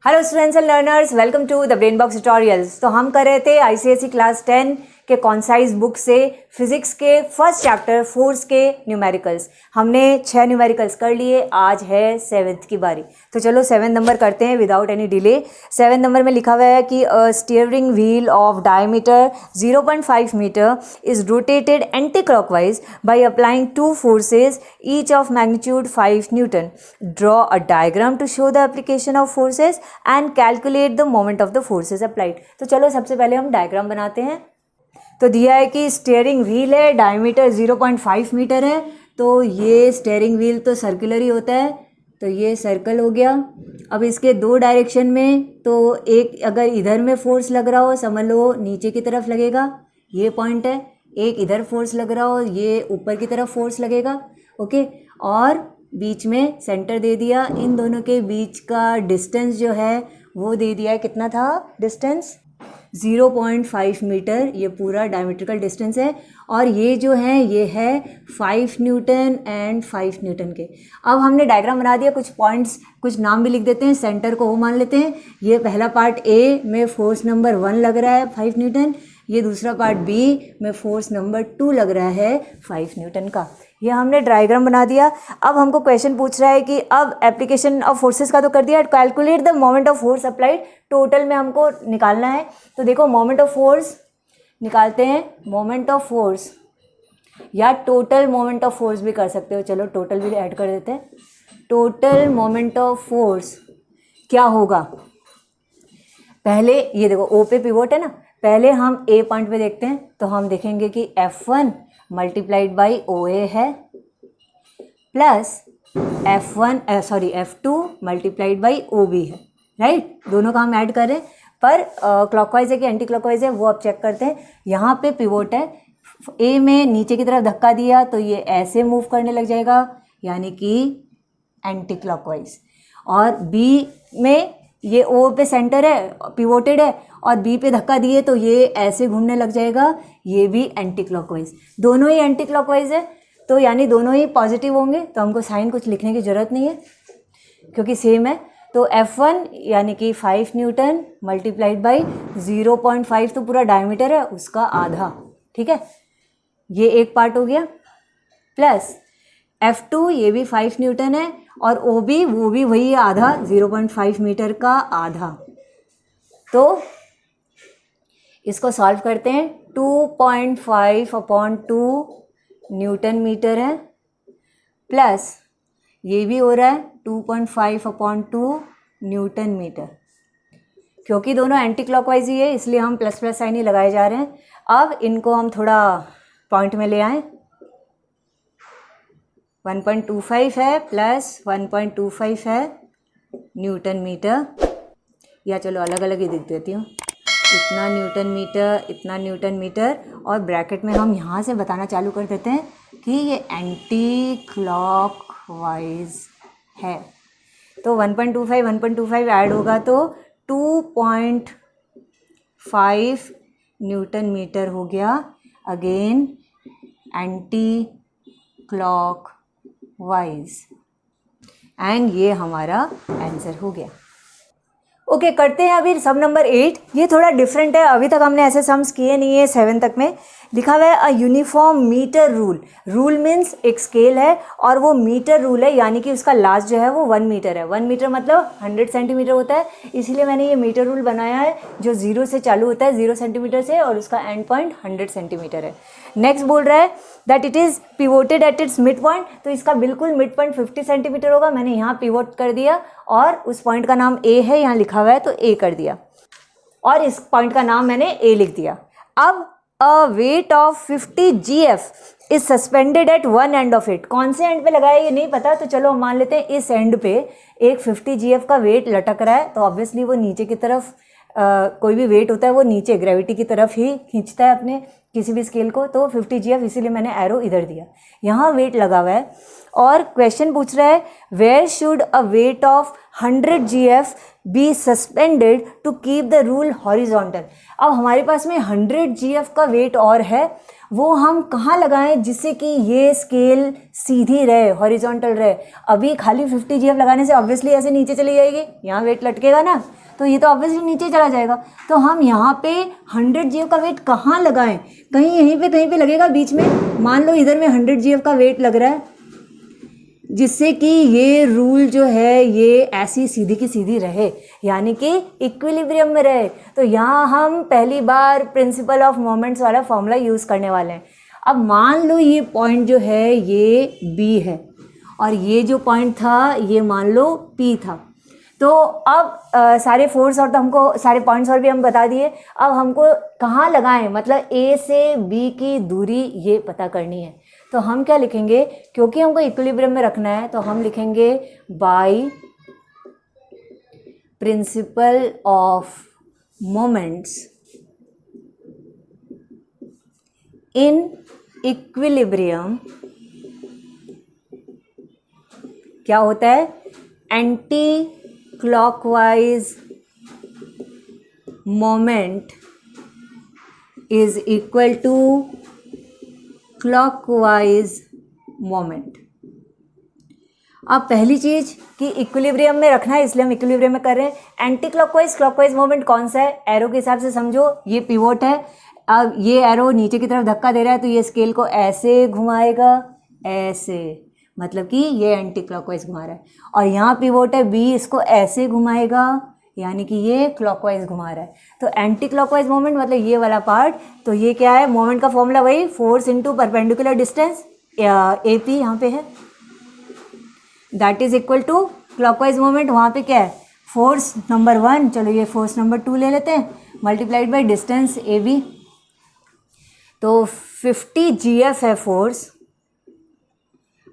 Hello students and learners, welcome to the brain box tutorials. तो हम कर रहे थे आईसीएसई क्लास 10 के कॉन्साइज बुक से फिजिक्स के फर्स्ट चैप्टर फोर्स के न्यूमेरिकल्स। हमने 6 न्यूमेरिकल्स कर लिए, आज है 7th की बारी। तो चलो 7 नंबर करते हैं विदाउट एनी डिले। 7 नंबर में लिखा हुआ है कि a steering wheel of diameter 0.5 metre is rotated anti clockwise by applying 2 forces each of magnitude 5 newton. Draw a diagram to show the application of forces and calculate the moment of the forces applied. तो चलो सबसे पहले हम diagram बनाते हैं। तो दिया है कि स्टीयरिंग व्हील है, डायमीटर 0.5 मीटर है। तो ये स्टीयरिंग व्हील तो सर्कुलर ही होता है, तो ये सर्कल हो गया। अब इसके 2 डायरेक्शन में, तो एक अगर इधर में फोर्स लग रहा हो, समझ लो नीचे की तरफ लगेगा, ये पॉइंट है। एक इधर फोर्स लग रहा हो, ये ऊपर की तरफ फोर्स लगेगा। ओके, और बीच में सेंटर दे दिया। इन दोनों के बीच का डिस्टेंस जो है वो दे दिया है, कितना था डिस्टेंस, 0.5 मीटर। ये पूरा डायमीट्रिकल डिस्टेंस है। और ये जो है ये है 5 न्यूटन एंड 5 न्यूटन के। अब हमने डायग्राम बना दिया, कुछ पॉइंट्स, कुछ नाम भी लिख देते हैं। सेंटर को वो मान लेते हैं। ये पहला पार्ट ए में फोर्स नंबर 1 लग रहा है 5 न्यूटन। ये दूसरा पार्ट बी में फोर्स नंबर 2 लग रहा है 5 न्यूटन का। ये हमने डायग्राम बना दिया। अब हमको क्वेश्चन पूछ रहा है कि अब एप्लीकेशन ऑफ फोर्सेस का तो कर दिया, calculate the moment of force applied. Total में हमको निकालना है। तो देखो मोमेंट ऑफ फोर्स निकालते हैं। मोमेंट ऑफ फोर्स या टोटल मोमेंट ऑफ फोर्स भी कर सकते हो। चलो टोटल भी ऐड कर देते हैं। टोटल मोमेंट ऑफ फोर्स क्या होगा, पहले ये देखो ओ पे पिवोट है ना, पहले हम ए पॉइंट पे देखते हैं। तो हम देखेंगे कि F1 मल्टीप्लाइड बाई OA है plus F2 multiplied by OB है, राइट। दोनों का हम ऐड कर रहे हैं, पर क्लॉकवाइज है कि एंटी क्लॉकवाइज है वो अब चेक करते हैं। यहाँ पे पिवोट है, ए में नीचे की तरफ धक्का दिया तो ये ऐसे मूव करने लग जाएगा, यानी कि एंटी क्लॉकवाइज। और बी में ये ओ पे सेंटर है, पिवोटेड है, और बी पे धक्का दिए तो ये ऐसे घूमने लग जाएगा, ये भी एंटी क्लॉकवाइज। दोनों ही एंटी क्लॉकवाइज है, तो यानी दोनों ही पॉजिटिव होंगे। तो हमको साइन कुछ लिखने की ज़रूरत नहीं है क्योंकि सेम है। तो F1 यानी कि 5 न्यूटन मल्टीप्लाइड बाई 0.5, तो पूरा डायमीटर है उसका आधा, ठीक है। ये एक पार्ट हो गया, प्लस F2 ये भी 5 न्यूटन है, और OB वो भी वही आधा, 0.5 मीटर का आधा। तो इसको सॉल्व करते हैं। 2.5/2 न्यूटन मीटर है, प्लस ये भी हो रहा है 2.5/2 न्यूटन मीटर। क्योंकि दोनों एंटी क्लॉकवाइज ही है इसलिए हम प्लस प्लस साइन ही लगाए जा रहे हैं। अब इनको हम थोड़ा पॉइंट में ले आएँ। 1.25 है प्लस 1.25 है न्यूटन मीटर, या चलो अलग अलग ही लिख देती हूँ। इतना न्यूटन मीटर, इतना न्यूटन मीटर, और ब्रैकेट में हम यहाँ से बताना चालू कर देते हैं कि ये एंटी क्लॉकवाइज है। तो 1.25 ऐड होगा तो 2.5 न्यूटन मीटर हो गया, अगेन एंटी क्लॉकवाइज। एंड ये हमारा आंसर हो गया। ओके, करते हैं अभी सम नंबर 8। ये थोड़ा डिफरेंट है, अभी तक हमने ऐसे सम्स किए नहीं है। 7 तक में लिखा हुआ है a uniform metre rule. Rule means एक स्केल है और वो मीटर रूल है, यानी कि उसका लास्ट जो है वो 1 मीटर है। 1 मीटर मतलब 100 सेंटीमीटर होता है, इसीलिए मैंने ये मीटर रूल बनाया है, जो 0 से चालू होता है, 0 सेंटीमीटर से, और उसका एंड पॉइंट 100 सेंटीमीटर है। नेक्स्ट बोल रहा है that it is pivoted at its mid point. तो इसका बिल्कुल मिड पॉइंट 50 सेंटीमीटर होगा। मैंने यहाँ पिवोट कर दिया, और उस पॉइंट का नाम ए है, यहाँ लिखा हुआ है तो ए कर दिया, और इस पॉइंट का नाम मैंने ए लिख दिया। अब a weight of 50 GF is suspended at one end of it. कौन से एंड पे लगाया ये नहीं पता, तो चलो हम मान लेते हैं इस एंड पे एक 50 GF का वेट लटक रहा है। तो ऑब्वियसली वो नीचे की तरफ, कोई भी वेट होता है वो नीचे ग्रेविटी की तरफ ही खींचता है अपने किसी भी स्केल को। तो 50 GF, इसीलिए मैंने एरो इधर दिया। यहाँ वेट लगा हुआ है, और क्वेश्चन पूछ रहा है where should a weight of 100 GF be suspended to keep the rule horizontal. अब हमारे पास में 100 GF का वेट और है, वो हम कहाँ लगाएं जिससे कि ये स्केल सीधी रहे, हॉरिजॉन्टल रहे। अभी खाली 50 GF लगाने से ऑब्वियसली ऐसे नीचे चली जाएगी, यहाँ वेट लटकेगा ना, तो ये तो ऑब्वियसली नीचे चला जाएगा। तो हम यहाँ पे 100 GF का वेट कहाँ लगाएं? कहीं यहीं पे कहीं पे लगेगा बीच में। मान लो इधर में 100 GF का वेट लग रहा है, जिससे कि ये रूल जो है ये ऐसी सीधी की सीधी रहे, यानी कि इक्विलिब्रियम में रहे। तो यहाँ हम पहली बार प्रिंसिपल ऑफ मोमेंट्स वाला फॉर्मूला यूज़ करने वाले हैं। अब मान लो ये पॉइंट जो है ये बी है और ये जो पॉइंट था ये मान लो पी था। तो अब सारे फोर्स और तो हमको सारे पॉइंट्स और भी हम बता दिए। अब हमको कहाँ लगाएं, मतलब ए से बी की दूरी ये पता करनी है। तो हम क्या लिखेंगे, क्योंकि हमको इक्विलिब्रियम में रखना है तो हम लिखेंगे by principle of moments in equilibrium क्या होता है, anti clockwise moment is equal to clockwise moment. अब पहली चीज कि इक्विलिब्रियम में रखना है, इसलिए हम इक्विलिब्रियम में कर रहे हैं। एंटी क्लॉकवाइज क्लॉकवाइज मोमेंट कौन सा है, एरो के हिसाब से समझो, ये पिवोट है। अब ये एरो नीचे की तरफ धक्का दे रहा है तो ये स्केल को ऐसे घुमाएगा, ऐसे, मतलब कि ये एंटी क्लॉकवाइज घुमा रहा है। और यहाँ पिवोट है बी, इसको ऐसे घुमाएगा, यानी कि ये क्लॉकवाइज घुमा रहा है। तो एंटी क्लॉकवाइज मोमेंट मतलब ये वाला पार्ट। तो ये क्या है, मोमेंट का फॉर्मूला वही, force into perpendicular distance A P यहाँ पे है, that is equal to clockwise moment. वहाँ पे क्या है, फोर्स नंबर 1, चलो ये फोर्स नंबर 2 ले लेते हैं, multiplied by distance A B. तो 50 GF है force,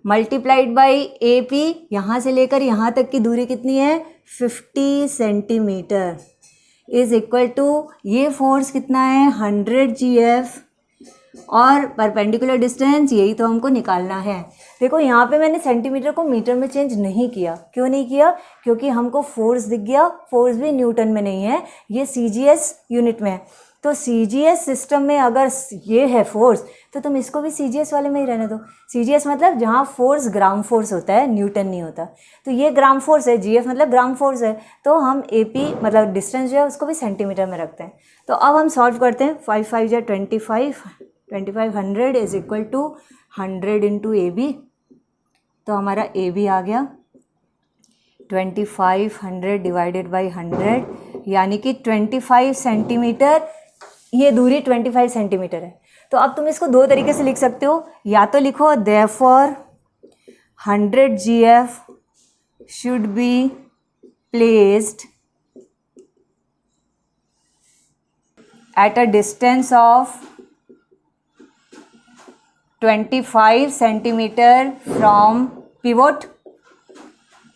multiplied by A P, यहाँ से लेकर यहाँ तक की दूरी कितनी है, 50 सेंटीमीटर, इज इक्वल टू ये फोर्स कितना है, 100 GF, और परपेंडिकुलर डिस्टेंस यही तो हमको निकालना है। देखो यहाँ पे मैंने सेंटीमीटर को मीटर में चेंज नहीं किया। क्यों नहीं किया, क्योंकि हमको फोर्स दिख गया, फोर्स भी न्यूटन में नहीं है, ये CGS यूनिट में है। तो CGS सिस्टम में अगर ये है फोर्स तो तुम इसको भी CGS वाले में ही रहने दो। CGS मतलब जहाँ फोर्स ग्राम फोर्स होता है, न्यूटन नहीं होता। तो ये ग्राम फोर्स है, GF मतलब ग्राम फोर्स है, तो हम AP मतलब डिस्टेंस जो है उसको भी सेंटीमीटर में रखते हैं। तो अब हम सॉल्व करते हैं, 5 5 या 25, 2500 is equal to 100 into AB। तो हमारा AB आ गया 2500 डिवाइडेड बाई 100, यानी कि 25 सेंटीमीटर, ये दूरी 25 सेंटीमीटर है। तो अब तुम इसको दो तरीके से लिख सकते हो, या तो लिखो therefore 100 GF should be placed at a distance of 25 centimetre from pivot,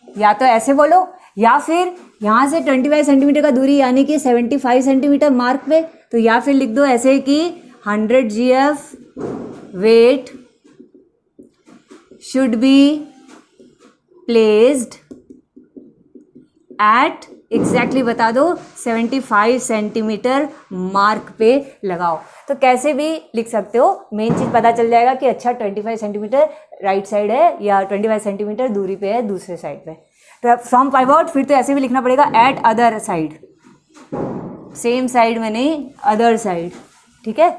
या तो ऐसे बोलो, या फिर यहाँ से 25 सेंटीमीटर का दूरी यानी कि 75 सेंटीमीटर मार्क पे, तो या फिर लिख दो ऐसे कि 100 GF weight should be placed at, exactly बता दो, 75 सेंटीमीटर मार्क पे लगाओ। तो कैसे भी लिख सकते हो, मेन चीज़ पता चल जाएगा कि अच्छा 25 सेंटीमीटर राइट साइड है या 25 सेंटीमीटर दूरी पे है दूसरे साइड पे। तो फ्रॉम पिवोट फिर तो ऐसे भी लिखना पड़ेगा eight other side, same side में नहीं, अदर साइड। ठीक है,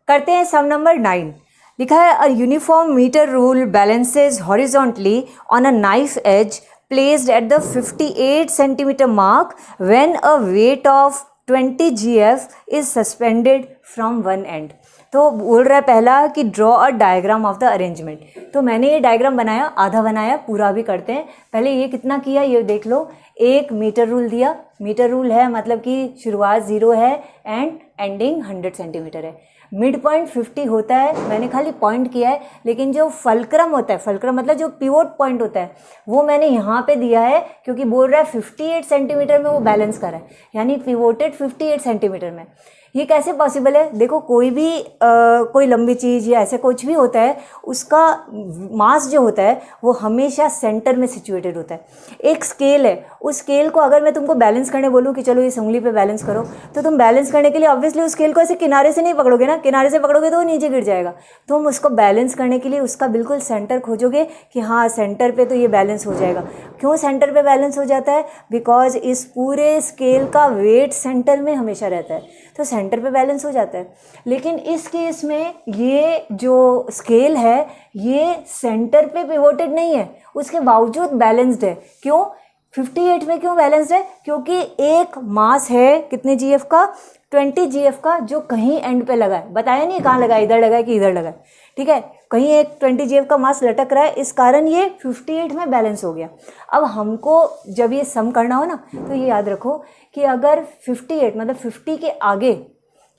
करते हैं सम नंबर 9। लिखा है a uniform metre rule balances horizontally on a knife edge placed at the 58 centimeter mark when a weight of 20 GF is suspended from one end। तो बोल रहा है पहला कि draw a diagram of the arrangement. तो मैंने ये diagram बनाया, आधा बनाया, पूरा भी करते हैं। पहले ये कितना किया ये देख लो, एक मीटर रूल दिया। मीटर रूल है मतलब कि शुरुआत 0 है एंड एंडिंग 100 सेंटीमीटर है। मिड पॉइंट 50 होता है, मैंने खाली पॉइंट किया है, लेकिन जो फल्क्रम होता है, फल्क्रम मतलब जो पिवोट पॉइंट होता है, वो मैंने यहाँ पे दिया है क्योंकि बोल रहा है 58 सेंटीमीटर में वो बैलेंस कर रहा है, यानी पिवोटेड 58 सेंटीमीटर में। ये कैसे पॉसिबल है? देखो कोई भी कोई लंबी चीज़ या ऐसे कुछ भी होता है, उसका मास जो होता है वो हमेशा सेंटर में सिचुएटेड होता है। एक स्केल है, उस स्केल को अगर मैं तुमको बैलेंस करने बोलूँ कि चलो इस उंगली पे बैलेंस करो, तो तुम बैलेंस करने के लिए ऑब्वियसली उस स्केल को ऐसे किनारे से नहीं पकड़ोगे ना, किनारे से पकड़ोगे तो वो नीचे गिर जाएगा। तुम उसको बैलेंस करने के लिए उसका बिल्कुल सेंटर खोजोगे कि हाँ सेंटर पे तो ये बैलेंस हो जाएगा। क्यों सेंटर पे बैलेंस हो जाता है? बिकॉज इस पूरे स्केल का वेट सेंटर में हमेशा रहता है, तो सेंटर पे बैलेंस हो जाता है। लेकिन इस केस में ये जो स्केल है ये सेंटर पे पिवोटेड नहीं है, उसके बावजूद बैलेंस्ड है। क्यों? 58 में क्यों बैलेंस्ड है? क्योंकि एक मास है कितने GF का? 20 GF का, जो कहीं एंड पे लगा है। बताया नहीं कहाँ लगा है, इधर लगा है कि इधर लगा है, ठीक है। कहीं एक 20 GF का मास लटक रहा है, इस कारण ये 58 में बैलेंस हो गया। अब हमको जब ये सम करना हो ना, तो ये याद रखो कि अगर 58 मतलब 50 के आगे,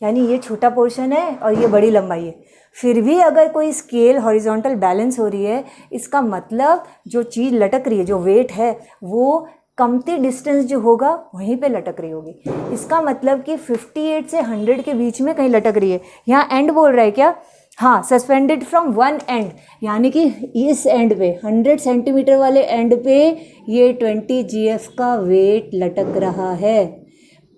यानी ये छोटा पोर्शन है और ये बड़ी लंबाई है, फिर भी अगर कोई स्केल हॉरिजॉन्टल बैलेंस हो रही है, इसका मतलब जो चीज़ लटक रही है, जो वेट है, वो कमती डिस्टेंस जो होगा वहीं पे लटक रही होगी। इसका मतलब कि 58 से 100 के बीच में कहीं लटक रही है। यहाँ एंड बोल रहा है क्या? हाँ, सस्पेंडेड फ्रॉम वन एंड, यानी कि इस एंड पे 100 सेंटीमीटर वाले एंड पे ये 20 GF का वेट लटक रहा है।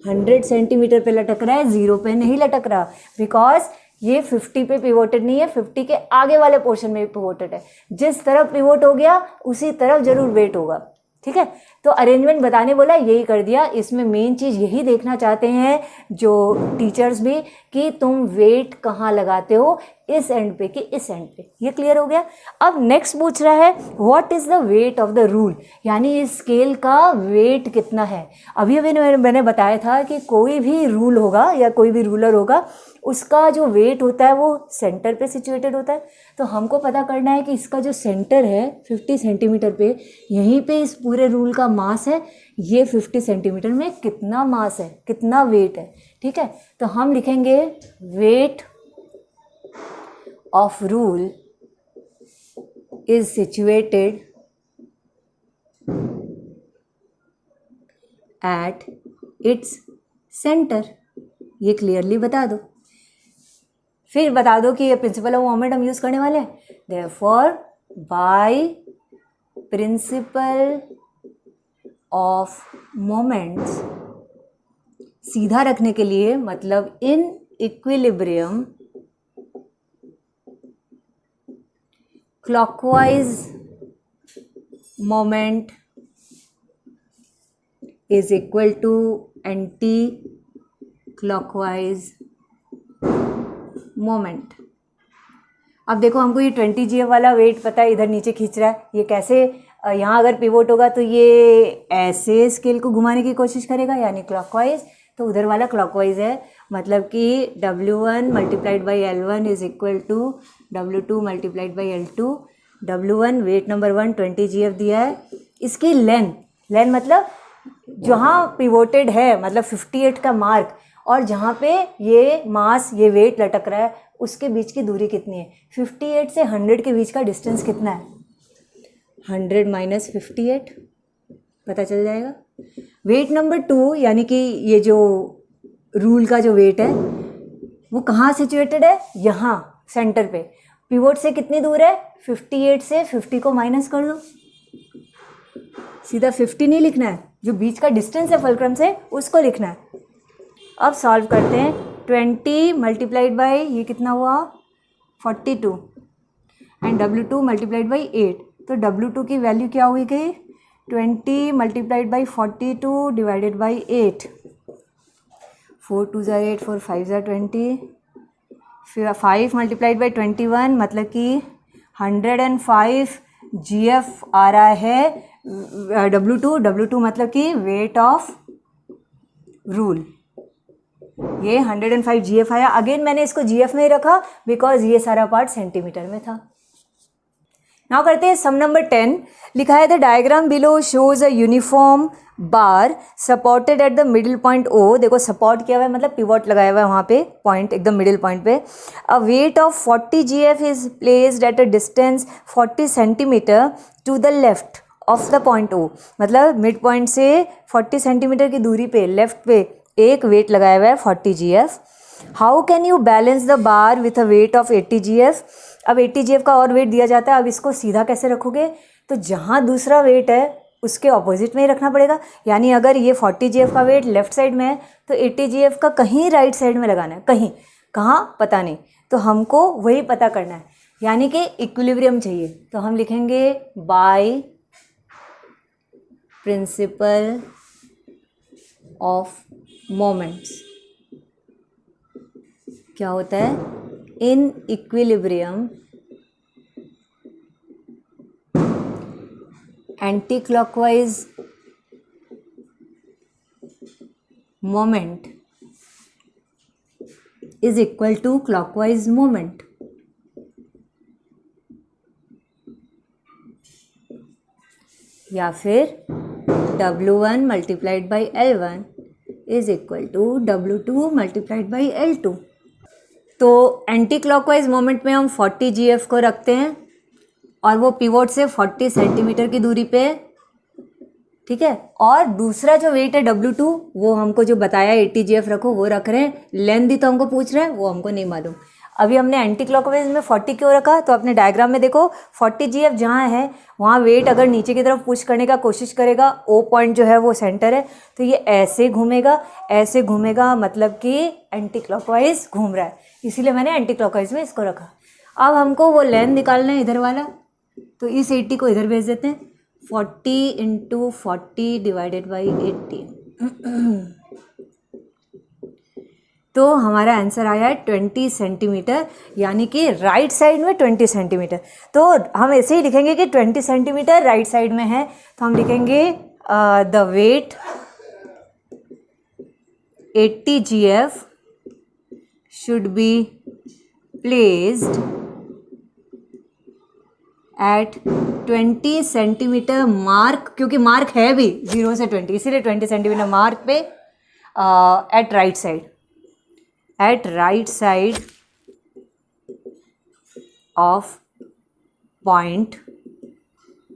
100 सेंटीमीटर पे लटक रहा है, 0 पे नहीं लटक रहा, बिकॉज ये 50 पे पिवोटेड नहीं है, 50 के आगे वाले पोर्शन में पिवोटेड है। जिस तरफ पिवोट हो गया उसी तरफ जरूर वेट होगा, ठीक है। तो अरेंजमेंट बताने बोला, यही कर दिया। इसमें मेन चीज़ यही देखना चाहते हैं जो टीचर्स भी, कि तुम वेट कहाँ लगाते हो, इस एंड पे कि इस एंड पे। ये क्लियर हो गया। अब नेक्स्ट पूछ रहा है what is the weight of the rule, यानी इस स्केल का वेट कितना है। अभी अभी मैंने बताया था कि कोई भी रूल होगा या कोई भी रूलर होगा, उसका जो वेट होता है वो सेंटर पे सिचुएटेड होता है। तो हमको पता करना है कि इसका जो सेंटर है 50 सेंटीमीटर पे, यहीं पे इस पूरे रूल का मास है। ये 50 सेंटीमीटर में कितना मास है, कितना वेट है, ठीक है। तो हम लिखेंगे weight of rule is situated at its centre. ये क्लियरली बता दो। फिर बता दो कि ये प्रिंसिपल ऑफ मोमेंट हम यूज करने वाले हैं। Therefore by principle of moments, सीधा रखने के लिए मतलब in equilibrium clockwise moment is equal to anti clockwise moment. अब देखो हमको ये 20 GF वाला वेट पता है, इधर नीचे खींच रहा है। ये कैसे? यहाँ अगर पिवोट होगा तो ये ऐसे स्केल को घुमाने की कोशिश करेगा, यानी क्लॉकवाइज, तो उधर वाला क्लॉकवाइज है। मतलब कि W1 multiplied by L1 is equal to W2 multiplied by L2। W1 weight number 1 20 GF दिया है। इसकी लेंथ मतलब जहाँ पिवोटेड है, मतलब 58 का मार्क, और जहाँ पे ये मास, ये वेट लटक रहा है, उसके बीच की दूरी कितनी है? 58 से 100 के बीच का डिस्टेंस कितना है? 100 माइनस 58, पता चल जाएगा। वेट नंबर 2 यानी कि ये जो रूल का जो वेट है वो कहाँ सिचुएटेड है? यहाँ सेंटर पे। पिवोट से कितनी दूर है? 58 से 50 को माइनस कर दो। सीधा 50 नहीं लिखना है, जो बीच का डिस्टेंस है फुलक्रम से उसको लिखना है। अब सॉल्व करते हैं। 20 मल्टीप्लाइड बाई ये कितना हुआ? 42 एंड W2 मल्टीप्लाइड बाई 8। तो W2 की वैल्यू क्या हुई गई? 20 मल्टीप्लाइड बाई 42 डिवाइडेड बाई 8। 4 2 ज़ा 8, 4 5 ज़ा 20, फिर 5 मल्टीप्लाइड बाई 21, मतलब कि 105 GF आ रहा है W2 मतलब कि वेट ऑफ रूल। ये 105 GF आया। अगेन मैंने इसको GF में ही रखा बिकॉज ये सारा पार्ट सेंटीमीटर में था। नाउ करते हैं सम नंबर 10। लिखा है the diagram below shows a uniform bar supported at the middle point O। देखो सपोर्ट किया हुआ है मतलब पिवोट लगाया हुआ है वहाँ पे, पॉइंट एकदम मिडिल पॉइंट पे। A weight of 40 GF is placed at a distance 40 centimetre to the left of the point O। मतलब मिड पॉइंट से 40 सेंटीमीटर की दूरी पे लेफ्ट पे एक वेट लगाया हुआ है 40 GF। How can you balance the bar with a weight of 80 GF। अब 80 GF का और वेट दिया जाता है, अब इसको सीधा कैसे रखोगे, तो जहाँ दूसरा वेट है उसके ऑपोजिट में ही रखना पड़ेगा। यानी अगर ये 40 GF का वेट लेफ्ट साइड में है तो 80 GF का कहीं राइट साइड में लगाना है, कहीं कहाँ पता नहीं, तो हमको वही पता करना है, यानी कि इक्विलिब्रियम चाहिए। तो हम लिखेंगे बाय प्रिंसिपल ऑफ मोमेंट्स। क्या होता है, in equilibrium anti clockwise moment is equal to clockwise moment. या फिर W1 multiplied by L1 is equal to W2 multiplied by L2। तो एंटी क्लॉकवाइज मोमेंट में हम 40 GF को रखते हैं और वो पिवोट से 40 सेंटीमीटर की दूरी पे है, ठीक है। और दूसरा जो वेट है W2 वो हमको जो बताया 80 GF रखो वो रख रहे हैं, लेंथ भी तो हमको पूछ रहे हैं, वो हमको नहीं मालूम। अभी हमने एंटी क्लॉकवाइज में 40 क्यों रखा, तो अपने डायग्राम में देखो 40 GF जहाँ है वहाँ वेट अगर नीचे की तरफ पुश करने का कोशिश करेगा, O पॉइंट जो है वो सेंटर है, तो ये ऐसे घूमेगा, मतलब कि एंटी क्लॉकवाइज घूम रहा है, इसीलिए मैंने एंटी क्लॉकवाइज में इसको रखा। अब हमको वो लेंथ निकालना है इधर वाला, तो इस 80 को इधर भेज देते हैं, 40 × 40 डिवाइडेड बाई 80। तो हमारा आंसर आया है 20 सेंटीमीटर, यानी कि राइट साइड में 20 सेंटीमीटर। तो हम ऐसे ही लिखेंगे कि 20 सेंटीमीटर राइट साइड में है, तो हम लिखेंगे the weight 80 GF should be placed at 20 centimetre mark, क्योंकि मार्क है भी 0 से 20, इसीलिए 20 सेंटीमीटर मार्क पे at right side of point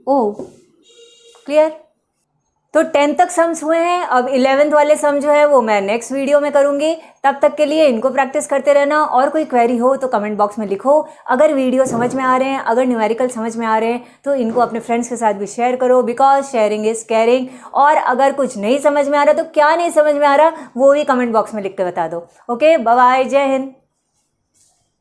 O। Clear. तो 10 तक सम्स हुए हैं, अब 11th वाले सम जो है वो मैं नेक्स्ट वीडियो में करूँगी। तब तक के लिए इनको प्रैक्टिस करते रहना, और कोई क्वेरी हो तो कमेंट बॉक्स में लिखो। अगर वीडियो समझ में आ रहे हैं, अगर न्यूमेरिकल समझ में आ रहे हैं तो इनको अपने फ्रेंड्स के साथ भी शेयर करो, बिकॉज शेयरिंग इज़ केयरिंग। और अगर कुछ नहीं समझ में आ रहा तो क्या नहीं समझ में आ रहा वो भी कमेंट बॉक्स में लिख के बता दो। ओके, बाय बाय, जय हिंद।